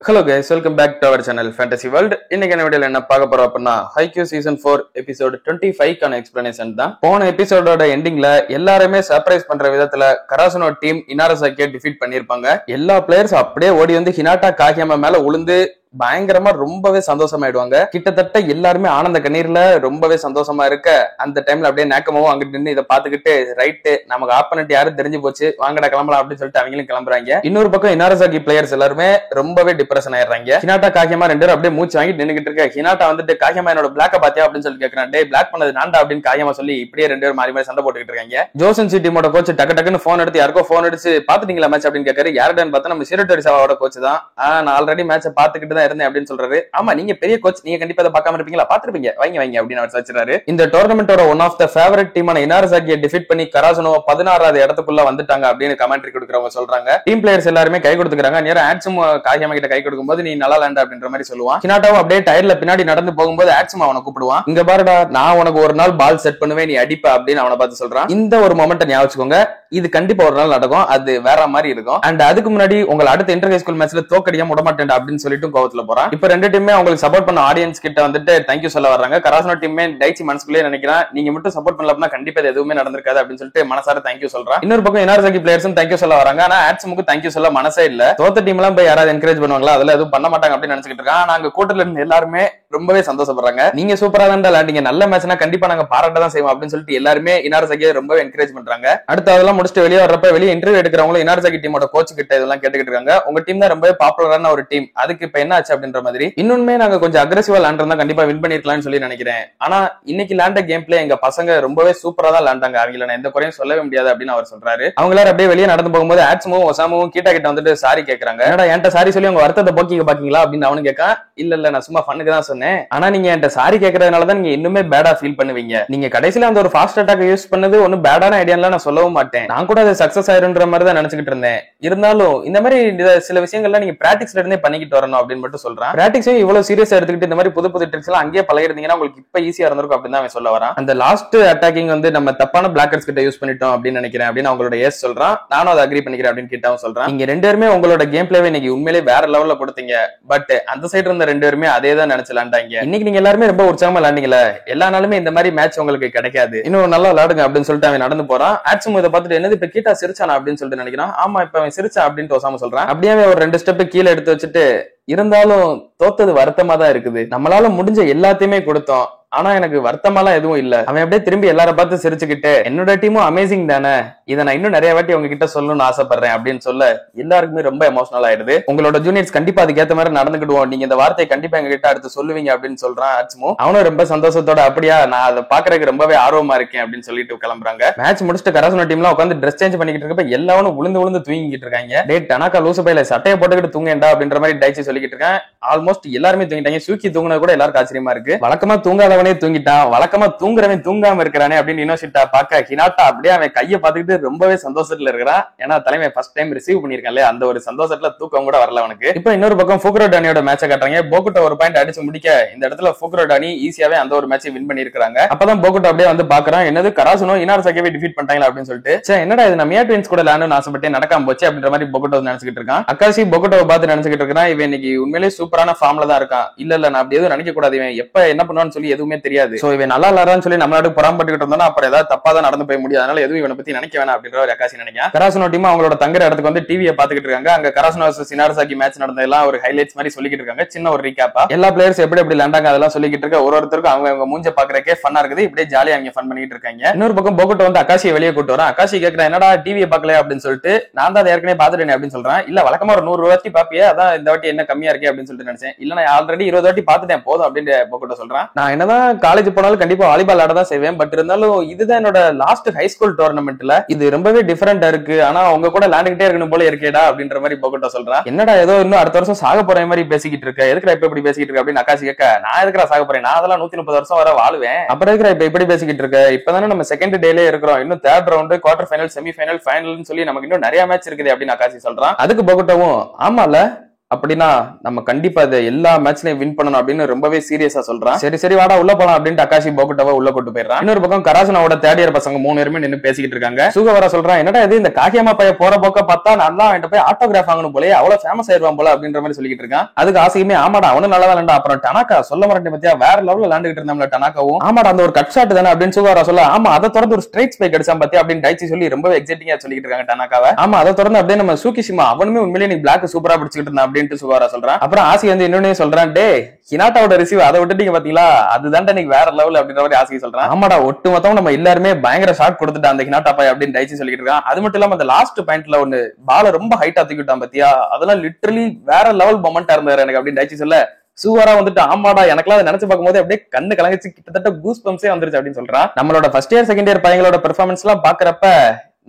Hello guys, welcome back to our channel Fantasy World. இன்னைக்கு என்ன வீடியோல என்ன பார்க்க போறோம் அப்படின்னா ஹைக்யூ சீசன் 4 எபிசோட் 25 கான எக்ஸ்பிளனேஷன் தான். போன எபிசோடோட எண்டிங்ல எல்லாருமே சர்ப்ரைஸ் பண்ற விதத்துல கராசுனோ டீம் இனாரசாக்கியை டிஃபீட் பண்ணிருப்பாங்க. எல்லா பிளேயர்ஸ் அப்படியே ஓடி வந்து ஹினாட்டா காகியாமா மேல உளுந்து பயங்கரமா ரொம்பவே சந்தோஷமாயிடுவாங்க. கிட்டத்தட்ட எல்லாருமே ஆனந்த கண்ணீர்ல ரொம்பவே சந்தோஷமா இருக்க அந்த டைம்ல அப்படியே நேக்கமாவும் அங்கிட்டு நின்று இதை பாத்துக்கிட்டு ரைட்டு நமக்கு ஆப்பனண்ட் யாரும் தெரிஞ்சு போச்சு வாங்கடா கிளம்பலாம் அப்படின்னு சொல்லிட்டு அவங்களும் கிளம்புறாங்க. இன்னொரு பக்கம் இனாரசாக்கி பிளேயர்ஸ் எல்லாருமே ரொம்பவே டிப்ரெஷன் ஆயிடுறாங்க. ஹினாட்டா காகியமா ரெண்டு பேரும் அப்படியே மூச்சு வாங்கிட்டு நின்னுகிட்டு இருக்க. ஹினாட்டா வந்துட்டு காகியமா என்னோட பிளாக்க பாத்தியா அப்படின்னு சொல்லி கேட்கறான். டே பிளாக் பண்ணது நான்டா அப்படின்னு காகியமா சொல்லி இப்படியே ரெண்டு பேரும் மாறி மாறி சண்டை போட்டுக்கிட்டு இருக்காங்க. ஜோசன் சி டீமோட கோச் டக்கு டக்குன்னு போன் எடுத்து யாருக்கோ போன் அடிச்சு பாத்துட்டீங்களா மேட்ச் அப்படின்னு கேட்கறாரு. யாருன்னு பார்த்தா நம்ம சிரோட்டரி சாவோட கோச் தான். நான் ஆல்ரெடி மேட்சை பாத்துக்கிட்டு இருந்தேன் அப்படின்னு சொல்றாரு. ஆமா நீங்க பெரிய கோச், நீங்க கண்டிப்பா அதை பார்க்காம இருப்பீங்களா, பாத்துருப்பீங்க, வைங்க வைங்க அப்படின்னு அவர் சொல்றாரு. இந்த டோர்னமெண்டோட ஒன் ஆஃப் த ஃபேவரட் டீமான இனாரசாக்கியை டிஃபீட் பண்ணி கராசுனோ 16வது இடத்துக்குள்ள வந்துட்டாங்க அப்படின்னு கமெண்ட்ரி கொடுக்கறவங்க சொல்றாங்க. டீம் பிளேயர்ஸ் எல்லாருமே கை கொடுத்துக்கிறாங்க. நேரா ஆட்சும் காகியாமா கிட்ட கை கொடுக்கும்போது நீ நல்லா லேண்டா அப்படின்ற மாதிரி சொல்லுவான். ஹினாட்டாவும் அப்படியே டயர்ல பின்னாடி நடந்து போகும்போது ஆட்சும் அவனை கூப்பிடுவான். இங்க பாருடா நான் உனக்கு ஒரு நாள் பால் செட் பண்ணுவேன், நீ அடிப்ப அப்படின்னு அவனை பார்த்து சொல்றான். இந்த ஒரு மொமெண்ட் ஞாபகம் வச்சுக்கோங்க, இது கண்டிப்பா ஒரு நாள் நடக்கும், அது வேற மாதிரி இருக்கும். அண்ட் அதுக்கு முன்னாடி உங்களை அடுத்த இன்டர் ஹை ஸ்கூல் மேட்ச்ல தோக்கடியா விடமாட்டேன் அப்படின்னு சொல்லிட்டு கோவத்துல போறான். இப்ப ரெண்டு டீமே உங்களுக்கு சப்போர்ட் பண்ண ஆடியன்ஸ் கிட்ட வந்துட்டு தேங்க்யூ சொல்ல வர்றாங்க. கராசுனோ டீமே டைச்சி மனசுக்குள்ளே நினைக்கிறான், நீங்க மட்டும் சப்போர்ட் பண்ணலன்னா கண்டிப்பா எதுவுமே நடந்திருக்காது அப்படின்னு சொல்லிட்டு மனசார தேங்க்யூ சொல்றான். இன்னொரு பக்கம் இனாரசாக்கி பிளேயர்ஸும் தேங்க்யூ சொல்ல வராங்க. ஆனா ஆட்சுமுக்கு தேங்க்யூ சொல்ல மனசே இல்ல. தோத்த டீம் எல்லாம் போய் யாராவது என்கரேஜ் பண்ணுவாங்களா, அதெல்லாம் எதுவும் பண்ண மாட்டாங்க அப்படின்னு நினைச்சிட்டு இருக்கான். நாங்க கூட்டத்துல இருந்து எல்லாருமே ரொம்பவே சந்தோஷப்படுறாங்க. நீங்க சூப்பரா தான் விளையாண்டீங்க, நல்ல மேட்ச்னா கண்டிப்பா நாங்க பாராட்ட தான் செய்வோம் அப்படின்னு சொல்லிட்டு எல்லாருமே இனாரசாக்கியை ரொம்பவே என்கரேஜ் பண்றாங்க. அடுத்து அதெல்லாம் முடிச்சுட்டு வெளியே வர்றப்ப வெளியே இன்டர்வியூ எடுக்கிறவங்களும் இனாரசாக்கி டீமோட கோச் கிட்ட இதெல்லாம் கேட்டுக்கிட்டு இருக்காங்க. உங்க டீம் தான் ரொம்பவே பாப்புலரான ஒரு டீம், அதுக்கு இப்ப என்ன ஆச்சு அப்படின்ற மாதிரி. இன்னொன்னு நாங்க கொஞ்சம் அக்ரெசிவா லேண்ட் இருந்தா கண்டிப்பா வின் பண்ணிருக்கலாம்னு சொல்லி நினைக்கிறேன். ஆனா இன்னைக்கு லேண்ட கேம் பிளே எங்க பசங்க ரொம்பவே சூப்பரா தான் லேண்டாங்க, அவங்கள நான் எந்த குறையும் சொல்லவே முடியாது அப்படின்னு அவர் சொல்றாரு. அவங்க எல்லாரும் அப்படியே வெளியே நடந்து போகும்போது ஆட்சுமும் ஒசாமும் கீட்டா கிட்ட வந்துட்டு சாரி கேட்கறாங்க. என்னடா என்கிட்ட சாரி சொல்லி உங்க வருத்தத்தை போக்கிங்க பாக்கீங்களா அப்படின்னு அவனு கேட்கான். இல்ல நான் சும்மா ஃபன்னுக்கு தான் சொன்னேன், ஆனா நீங்க என்கிட்ட சாரி கேட்கறதுனாலதான் நீங்க இன்னுமே பேடா ஃபீல் பண்ணுவீங்க. நீங்க கடைசியில அந்த ஒரு ஃபாஸ்ட் அட்டாக் யூஸ் பண்ணது ஒன்னும் பேடான ஐடியாலாம் நான் சொல்லவும் மாட்டேன், நான் கூட அது சக்சஸ் ஆயிருன்ற மாதிரி தான் நினைச்சுக்கிட்டு இருந்தேன். இருந்தாலும் இந்த மாதிரி சில விஷயங்கள்லாம் நீங்க பிராக்டிஸ்ல இருந்தே பண்ணிக்கிட்டு வரணும் அப்படின்னு மட்டும் சொல்றான். பிராக்டிஸையும் இவ்வளவு சீரியஸா எடுத்துக்கிட்டு இந்த மாதிரி புது புது ட்ரிக்ஸ் எல்லாம் அங்கேயே பழகிருந்தீங்கன்னா உங்களுக்கு இப்ப ஈஸியா இருந்திருக்கும் அப்படின்னு தான் அவன் சொல்ல வரான். அந்த லாஸ்ட் அட்டாக்கிங் வந்து நம்ம தப்பான பிளாக்கர்ஸ் கிட்ட யூஸ் பண்ணிட்டோம் அப்படின்னு நினைக்கிறேன் அப்படின்னு அவங்களோட ஏஸ் சொல்றான். நானும் அதை அக்ரி பண்ணிக்கிறேன் அப்படின்னு கிட்டாவும் சொல்றான். நீங்க ரெண்டு பேருமே உங்களோட கேம் பிளேவை இன்னைக்கு உண்மையிலே வேற லெவல்ல கொடுத்தீங்க. பட் அந்த சைடு இருந்த ரெண்டு பேருமே அதே தான் நினைச்சு விளையாண்டாங்க. இன்னைக்கு நீங்க எல்லாருமே ரொம்ப உற்சாகமா விளையாண்டீங்களா, எல்லா நாளுமே இந்த மாதிரி மேட்ச் உங்களுக்கு கிடைக்காது, இன்னும் நல்லா விளையாடுங்க அப்படின்னு சொல்லிட்டு அவன் நடந்து போறான். ஆட்சும் இதை பார்த்துட்டு என்னது இப்ப கீட்டா சிரிச்சானா அப்படின்னு சொல்லிட்டு நினைக்கிறான். ஆமா இப்ப அவன் சிரிச்சா அப்படின்னு ஒசாம சொல்றான். அப்படியே ஒரு 2 ஸ்டெப் கீழே எடுத்து வச்சுட்டு இருந்தாலும் தோத்தது வருத்தமா தான் இருக்குது, நம்மளால முடிஞ்ச எல்லாத்தையுமே கொடுத்தோம், ஆனா எனக்கு வருத்தமாலாம் எதுவும் இல்ல. அவன் அப்படியே திரும்பி எல்லார பார்த்து சிரிச்சுக்கிட்டு என்னோட டீமும் அமேசிங் தானே, இதை நான் இன்னும் நிறைய வாட்டி உங்ககிட்ட சொல்லணும்னு ஆசைப்படுறேன் அப்படின்னு சொல்ல எல்லாருக்குமே ரொம்ப எமோஷனல் ஆயிடுது. உங்களோட ஜூனியர்ஸ் கண்டிப்பா அதுக்கேற்ற மாதிரி நடந்துக்கிடுவோம், நீங்க இந்த வார்த்தையை கண்டிப்பா எங்க கிட்ட அடுத்து சொல்லுவீங்க அப்படின்னு சொல்றான் ஆட்சுமோ. அவனும் ரொம்ப சந்தோஷத்தோட அப்படியா நான் அதை பாக்குறதுக்கு ரொம்பவே ஆர்வமா இருக்கேன் அப்படின்னு சொல்லிட்டு கிளம்புறாங்க. மேட்ச் முடிச்சுட்டு கராசுனோ டீம்ல உட்காந்து ட்ரெஸ் சேஞ்ச் பண்ணிக்கிட்டு இருக்கப்ப எல்லாரும் விழுந்து தூங்கிட்டு இருக்காங்க. டே டனாக்கா லூசு பையில சட்டையை போட்டுக்கிட்டு தூங்கேண்டா அப்படின்ற மாதிரி டைச்சி சொல்லிக்கிட்டு இருக்கேன். ஆல்மோஸ்ட் எல்லாருமே தூங்கிட்டாங்க. சூக்கி தூங்குனது கூட எல்லாருக்கும் ஆச்சரியமா இருக்கு. வழக்கமா தூங்காதவனே தூங்கிட்டான், வழக்கமா தூங்குறவன் தூங்காம இருக்கிறானே அப்படின்னு இனோசிட்டா பாக்க ஹினாட்டா அப்படியே அவன் கையை பார்த்துக்கிட்டு ரொம்பவே சந்தோஷத்துல இருக்கிறான். ஏன்னா தலைமை ஃபர்ஸ்ட் டைம் ரிசீவ் பண்ணிருக்கான்ல, அந்த ஒரு சந்தோஷத்துல தூக்கம் கூட வரல அவனுக்கு. இப்ப இன்னொரு பக்கம் ஃபுக்ரோ டானியோட மேட்சை காட்டுறாங்க. போகுட்டோ ஒரு பாயிண்ட் அடிச்சு முடிக்க இந்த இடத்துல ஃபுக்ரோ டானி ஈஸியாவே அந்த ஒரு மேட்சை வின் பண்ணிருக்காங்க. அப்பதான் போகுட்டோ அப்படியே வந்து பாக்குறான், என்னது கராசுனோ இனாரசாக்கியை டிஃபீட் பண்ணிட்டாங்களா அப்படின்னு சொல்லிட்டு. என்னடா இது நம்ம ட்வின்ஸ் கூட விளையாடணும்னு ஆசைப்பட்டு நடக்காம போச்சு அப்படின்ற மாதிரி போகுட்டோ நினைச்சுக்கிட்டு இருக்கான். அக்காசி போகுட்டோவை பார்த்து நினைச்சுக்கிட்டு இருக்கான், இவன் இன்னைக்கு உண்மையிலேயே சூப்பரான ஃபார்ம்ல தான் இருக்கான். இல்ல நான் அப்படி எதுவும் நினைக்க கூடாது, இவன் எப்ப என்ன பண்ணுவான்னு சொல்லி எதுவுமே தெரியாது. சோ இவன் நல்லா விளையாடுறான்னு சொல்லி நம்மளால புறம்பட்டுக்கிட்டு இருந்தோம்னா அப்புறம் ஏதாவது தப்பா தான் நடந்து போய் முடியாது, அதனால எதுவும் இவனை பத்தி நினைக்க வேணாம் அப்படின்ற ஒரு அக்காசி நினைக்கிறேன். கராசுனோ டீம் அவங்களோட தங்குற இடத்துக்கு வந்து டிவியை பாத்துக்கிட்டு இருக்காங்க. அங்க கராசுனோ வர்சஸ் இனாரசாக்கி மேட்ச் நடந்ததெல்லாம் ஒரு ஹைலைட்ஸ் மாதிரி சொல்லிக்கிட்டு இருக்காங்க. சின்ன ஒரு ரீகேப்பா எல்லா பிளேயர்ஸ் எப்படி விளையாண்டாங்க அதெல்லாம் சொல்லிக்கிட்டு இருக்க. ஒருத்தருக்கும் அவங்க மூஞ்ச பாக்குறக்கே ஃபன்னா இருக்குது. இப்படியே ஜாலியா அவங்க ஃபன் பண்ணிட்டு இருக்காங்க. இன்னொரு பக்கம் போகுட்டோ வந்து அக்காசியை வெளியே கூட்டு வரான். அக்காசி கேட்கிறேன் என்னடா டிவியை பாக்கல அப்படின்னு சொல்லிட்டு. நான் தான் ஏற்கனவே பாத்துட்டேன் அப்படின்னு சொல்றேன். இல்ல வழக்கமா ஒரு 100 வாட்டி பாப்பியே, அதான் இந்த வாட்டி என்ன கம்மியா இருக்கே அப்படின்னு சொல்லிட்டு நினைச்சேன். இல்ல நான் ஆல்ரெடி 20 வாட்டி பாத்துட்டேன் போதும் அப்படின்னு போகுட்டோ சொல்றான். நான் என்னதான் காலேஜ் போனாலும் கண்டிப்பா வாலிபால் ஆட தான் செய்வேன், பட் இருந்தாலும் இதுதான் என்னோட லாஸ்ட் ஹை ஸ்கூல் டோர்னமெண்ட்ல, இது ரொம்பவே டிஃபரெண்டா இருக்கு, ஆனா உங்க கூட விளையாண்டுகிட்டே இருக்கணும் போல இருக்கேடா அப்படின்ற மாதிரி போகுட்டோ சொல்றான். என்னடா ஏதோ இன்னும் அடுத்த வருஷம் சாக போற மாதிரி பேசிக்கிட்டு இருக்க, எதுக்குடா இப்ப இப்படி பேசிக்கிட்டு இருக்க அப்படின்னு அக்காசி கேட்க. நான் எதுக்குடா சாக போறேன், நான் அதெல்லாம் 130 வருஷம் வர வாழுவேன், அப்புறம் எதுக்குடா இப்ப இப்படி பேசிக்கிட்டு இருக்க, இப்பதானே நம்ம செகண்ட் டேலே இருக்கிறோம், இன்னும் third round quarter final semi final ஃபைனல்னு சொல்லி நமக்கு இன்னும் நிறைய மேட்ச் இருக்குது அப்படின்னு அக்காசி சொல்றான். அதுக்கு போகுட்டோவும் ஆமால அப்படின்னா நம்ம கண்டிப்பா அதை எல்லா மேட்ச்லயும் வின் பண்ணணும் அப்படின்னு ரொம்பவே சீரியஸா சொல்றான். சரி வாடா உள்ள போலாம் அப்படின்ட்டு அகாஷி போகுட்டாவை உள்ள கூட்டு போயிடுறான். இன்னொரு பக்கம் கராசனாவோட தேர்ட் இயர் பசங்க 3 பேருமே நின்னு பேசிக்கிட்டு இருக்காங்க. சுகவரா சொல்றான், என்னடா இது இந்த காகியமா பைய போற போக்க பார்த்தா நல்லா அவன்கிட்ட போய் ஆட்டோகிராஃப் வாங்கணும் போல, அவ்வளவு ஃபேமஸ் ஆயிருவான் போல அப்படின்ற மாதிரி சொல்லிட்டு இருக்கான். அதுக்கு ஆசையுமே ஆமாடா அவனும் நல்லா விளையாண்டா, அப்புறம் டனாக்கா சொல்ல மாட்டேன் பத்தியா வேற லெவல்ல விளையாண்டுட்டு இருந்தாங்க டனாக்காவும், ஆமாடா அந்த ஒரு கட் ஷாட் தானே அப்படின்னு சுகவரா சொல்ல, ஆமா அதை தொடர்ந்து ஒரு ஸ்ட்ரைட் ஸ்பைக் அடிச்சான் பத்தியா அப்படின்னு டைச்சி சொல்லி ரொம்ப எக்ஸைட்டிங்கா சொல்லிட்டு இருக்காங்க டனாக்காவை. ஆமா அதை தொடர்ந்து அப்படியே நம்ம சூகிஷிமா அவனுமே உண்மையிலேயே நீ பிளாக் சூப்பரா பிடிச்சிட்டு இருந்தா அப்படின்ட்டு சுகவரா சொல்றான். அப்புறம் ஆசி வந்து இன்னொன்னு சொல்றான், டே ஹினாட்டாவோட ரிசீவ் அதை விட்டுட்டீங்க பாத்தீங்களா அதுதான் நீங்க வேற லெவல் அப்படின்ற மாதிரி ஆசி சொல்றான். ஆமாடா ஒட்டு மொத்தம் நம்ம எல்லாருமே பயங்கர ஷாட் கொடுத்துட்டா அந்த ஹினாட்டா பாய் அப்படின்னு டைச்சி சொல்லிட்டு இருக்கான். அது மட்டும் இல்லாம அந்த லாஸ்ட் பாயிண்ட்ல ஒன்னு பால ரொம்ப ஹைட்டா தூக்கிட்டான் பத்தியா, அதெல்லாம் லிட்டரலி வேற லெவல் மொமெண்டா இருந்தாரு எனக்கு அப்படின்னு டைச்சி சொல்ல, சூவரா வந்துட்டு ஆமாடா எனக்குலாம் அதை நினைச்சு பார்க்கும்போது அப்படியே கண்ணு கலங்கிச்சு, கிட்டத்தட்ட கூஸ் பம்ப்ஸே வந்துருச்சு அப்படின்னு சொல்றான். நம்மளோட ஃபர்ஸ்ட் இயர் செகண்ட் இயர் பையங்களோட பெர்ஃபார்மன்ஸ் எல்லாம் பாக்குறப்ப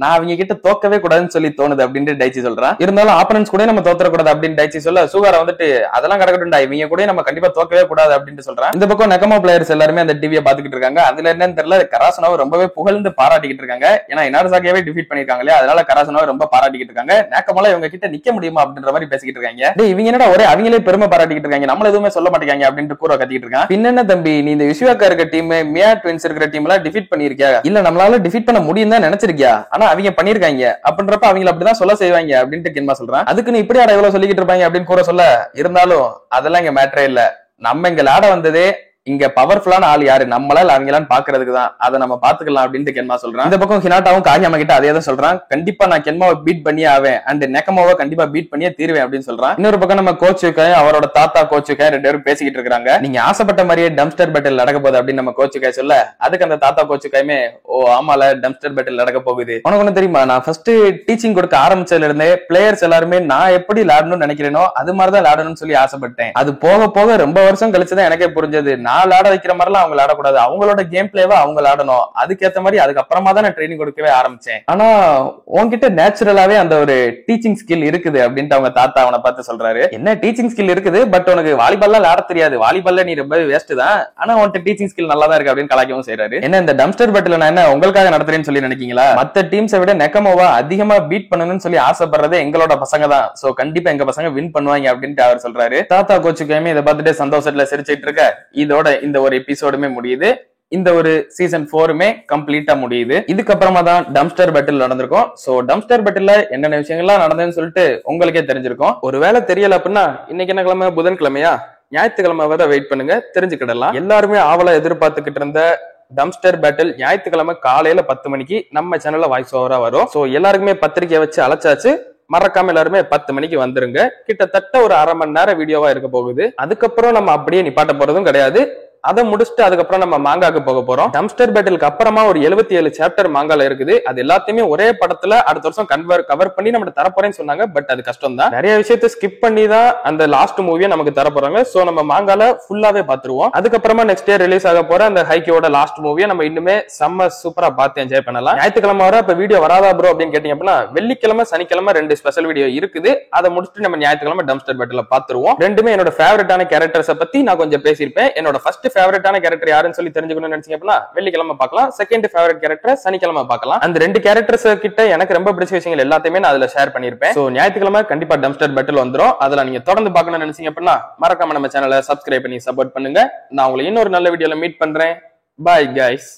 நான் அவங்க கிட்ட தோக்கவே கூடாதுன்னு சொல்லி தோணுது அப்படின்னு டைச்சி சொல்றான். இருந்தாலும் ஆப்பனன்ஸ் கூட நம்ம தோத்தரக்கூடாது அப்படின்னு டைச்சி சொல்ல, சுகாரா வந்துட்டு அதெல்லாம் கிடக்கட்டும்டா இவங்க கூட நம்ம கண்டிப்பா தோக்கவே கூடாது அப்படின்னு சொல்றான். இந்த பக்கம் நெகமா பிளேயர்ஸ் எல்லாருமே அந்த டிவியை பாத்துக்கிட்டு இருக்காங்க. அதுல என்னன்னு தெரியல கராசனாவை ரொம்பவே புகழ்ந்து பாராட்டிக்கிட்டு இருக்காங்க. ஏன்னா இனாரசாகியாவே டிஃபீட் பண்ணிருக்காங்க இல்லையா, அதனால கராசனாவை ரொம்ப பாராட்டிக்கிட்டு இருக்காங்க. நேக்கமால இவங்க கிட்ட நிக்க முடியுமா அப்படின்ற மாதிரி பேசிக்கிட்டு இருக்காங்க. இவங்க என்னடா ஒரே அவங்களே பெருமை பாராட்டிக்கிட்டு இருக்காங்க, நம்மள எதுவுமே சொல்ல மாட்டேங்காங்க அப்படின்ட்டு கூற கத்திக்கிட்டு இருக்கான். பின்ன தம்பி நீ இந்த விஸ்வாக்கா இருக்க டீம் மியா ட்வின்ஸ் இருக்கிற டீம் எல்லாம் டிஃபீட் பண்ணிருக்கியா, இல்ல நம்மளால டிஃபீட் பண்ண முடியும் தான் நினைச்சிருக்கியா, ஆனா அவங்க பண்ணிருக்காங்க அப்படின்றப்ப அவங்க அப்படிதான் சொல்ல செய்வாங்க அப்படின்ட்டு கென்மா சொல்றான். அதுக்கு நீ இப்படி இவ்வளவு சொல்லிக்கிட்டு இருப்பாங்க அப்படின்னு கூட சொல்ல, இருந்தாலும் அதெல்லாம் இங்க மேட்டரே இல்ல, நம்ம இங்க விளையாட வந்ததே இங்க பவர்ஃபுல்லான ஆள் யாரு நம்மளால அவங்களான்னு பாக்குறதுக்கு தான், அதை நம்ம பாத்துக்கலாம் அப்படின்னு கென்மா சொல்றான். இந்த பக்கம் ஹினாட்டாவும் காகியாமா கிட்ட அதே தான் சொல்றான், கண்டிப்பா நான் கென்மாவை பீட் பண்ணியே ஆவேன் அண்ட் நெகமாவை கண்டிப்பா பீட் பண்ணியே தீருவேன் அப்படின்னு சொல்றான். இன்னொரு பக்கம் நம்ம கோச்சுக்காய் அவரோட தாத்தா கோச்சுக்காய் 2 பேரும் பேசிக்கிட்டு இருக்காங்க. நீங்க ஆசைப்பட்ட மாதிரியே டம்ஸ்டர் பேட்டில் நடக்க போகுது அப்படின்னு நம்ம கோச்சுக்காய் சொல்ல, அதுக்கு அந்த தாத்தா கோச்சுக்காயுமே ஓ ஆமால டம்ஸ்டர் பேட்டில் நடக்க போகுது, உனக்கு ஒண்ணு தெரியுமா நான் ஃபர்ஸ்ட் டீச்சிங் கொடுக்க ஆரம்பிச்சதுல இருந்தே பிளேயர்ஸ் எல்லாருமே நான் எப்படி விளையாடணும்னு நினைக்கிறேனோ அது மாதிரிதான் விளையாடணும்னு சொல்லி ஆசைப்பட்டேன். அது போக போக ரொம்ப வருஷம் கழிச்சுதான் எனக்கே புரிஞ்சது, நான் விளையாட வைக்கிற மாதிரிலாம் அவங்க விளையாடக்கூடாது, அவங்களோட கேம் பிளேவா அவங்க விளையாடணும், அதுக்கேற்ற மாதிரி அதுக்கப்புறமா தான் நான் ட்ரைனிங் கொடுக்கவே ஆரம்பிச்சேன். ஆனா உன்கிட்ட நேச்சுரலாவே அந்த ஒரு டீச்சிங் ஸ்கில் இருக்குது அப்படின்ட்டு அவங்க தாத்தா அவனை பார்த்து சொல்றாரு. என்ன டீச்சிங் ஸ்கில் இருக்குது, பட் உனக்கு வாலிபால்லாம் விளையாட தெரியாது, வாலிபால்ல நீ ரொம்ப வேஸ்ட் தான், ஆனா உன்கிட்ட டீச்சிங் ஸ்கில் நல்லா தான் இருக்கு அப்படின்னு கலாய்க்கவும் செய்றாரு. என்ன இந்த டம்ஸ்டர் பேட்டில் நான் என்ன உங்களுக்காக நடத்துறேன்னு சொல்லி நினைக்கீங்களா, மத்த டீம்ஸை விட நெகமோவா அதிகமா பீட் பண்ணணும்னு சொல்லி ஆசைப்படுறதே எங்களோட பசங்க தான், சோ கண்டிப்பா எங்க பசங்க வின் பண்ணுவாங்க அப்படின்ட்டு அவர் சொல்றாரு. தாத்தா கோச்சுக்காயுமே இதை பார்த்துட்டு சந்தோஷத்துல சிரிச்சிட்டு இருக்க, இதோட இந்த ஒரு எபிசோடுமே முடியுது, இந்த ஒரு சீசன் 4மே கம்ப்ளீட்டா முடியுது. இதுக்கப்புறமா தான் டம்ஸ்டர் பேட்டில் நடந்திருக்கும். சோ டம்ஸ்டர் பேட்டில் என்னென்ன விஷயங்கள்லாம் நடந்ததுன்னு சொல்லிட்டு உங்களுக்கே தெரிஞ்சிருக்கும். ஒருவேளை தெரியல அப்படின்னா இன்னைக்கு என்ன கிழமை, புதன்கிழமையா, ஞாயிற்றுக்கிழமை வரை வெயிட் பண்ணுங்க தெரிஞ்சுக்கிடலாம். எல்லாருமே ஆவலா எதிர்பார்த்துக்கிட்டு இருந்த டம்ஸ்டர் பேட்டில் ஞாயிற்றுக்கிழமை காலையில 10 மணிக்கு நம்ம சேனல்ல வாய்ஸ் ஓவரா வரும். சோ எல்லாருக்குமே பத்திரிக்கையை வச்சு அழைச்சாச்சு, மறக்காம எல்லாருமே 10 மணிக்கு வந்துருங்க. கிட்டத்தட்ட ஒரு அரை மணி நேரம் வீடியோவா இருக்க போகுது. அதுக்கப்புறம் நம்ம அப்படியே நிப்பாட்ட போறதும் கிடையாது, அதை முடிச்சுட்டு அதுக்கப்புறம் நம்ம மாங்காக்கு போக போறோம். டம்ஸ்டர் பேட்டிலுக்கு அப்புறமா ஒரு 77 சாப்டர் மாங்கால இருக்குது, அது எல்லாத்தையுமே ஒரே படத்துல அடுத்த வருஷம் கவர் பண்ணி நம்ம தரப்போறேன்னு சொன்னாங்க. பட் அது கஷ்டம் தான், நிறைய விஷயத்தை ஸ்கிப் பண்ணி தான் அந்த லாஸ்ட் மூவியை நமக்கு தரப்போறாங்க. சோ நம்ம மாங்கால ஃபுல்லாவே பாத்துருவோம். அதுக்கப்புறமா நெக்ஸ்ட் இயர் ரிலீஸ் ஆக போற அந்த ஹைக்கியோட லாஸ்ட் மூவியை நம்ம இன்னுமே செம்ம சூப்பரா பார்த்து என்ஜாய் பண்ணலாம். ஞாயிற்றுக்கிழமை வர இப்ப வீடியோ வராதா ப்ரோ அப்படின்னு கேட்டீங்க அப்படின்னா வெள்ளிக்கிழமை சனிக்கிழமை 2 ஸ்பெஷல் வீடியோ இருக்குது, அதை முடிச்சுட்டு நம்ம ஞாயிற்றுக்கிழமை டம்ஸ்டர் பேட்டில் பாத்துருவோம். ரெண்டுமே என்னோட ஃபேவரட்டான கேரக்டர்ஸை பத்தி நான் கொஞ்சம் பேசியிருப்பேன். என்னோட ஃபர்ஸ்ட் ஃபேவரட்டான கேரக்டர் யாருன்னு சொல்லி தெரிஞ்சுக்கணும்னு நினைச்சீங்க அப்படின்னா வெள்ளிக்கிழமை பார்க்கலாம், செகண்ட் ஃபேவரட் கேரக்டர் சனிக்கிழமை பார்க்கலாம். அந்த 2 கேரக்டர்ஸ் கிட்ட எனக்கு ரொம்ப பிடிச்ச விஷயங்கள் எல்லாத்தையுமே நான் அதுல ஷேர் பண்ணிருப்பேன். சோ ஞாயிற்றுக்கிழமை கண்டிப்பா டம்ஸ்டர் பேட்டில் வந்துரும், அதுல நீங்க தொடர்ந்து பார்க்கணும்னு நினைச்சீங்க அப்படின்னா மறக்காம நம்ம சேனலை சப்ஸ்கிரைப் பண்ணி சப்போர்ட் பண்ணுங்க. நான் உங்களை இன்னொரு நல்ல வீடியோல மீட் பண்றேன். Bye guys.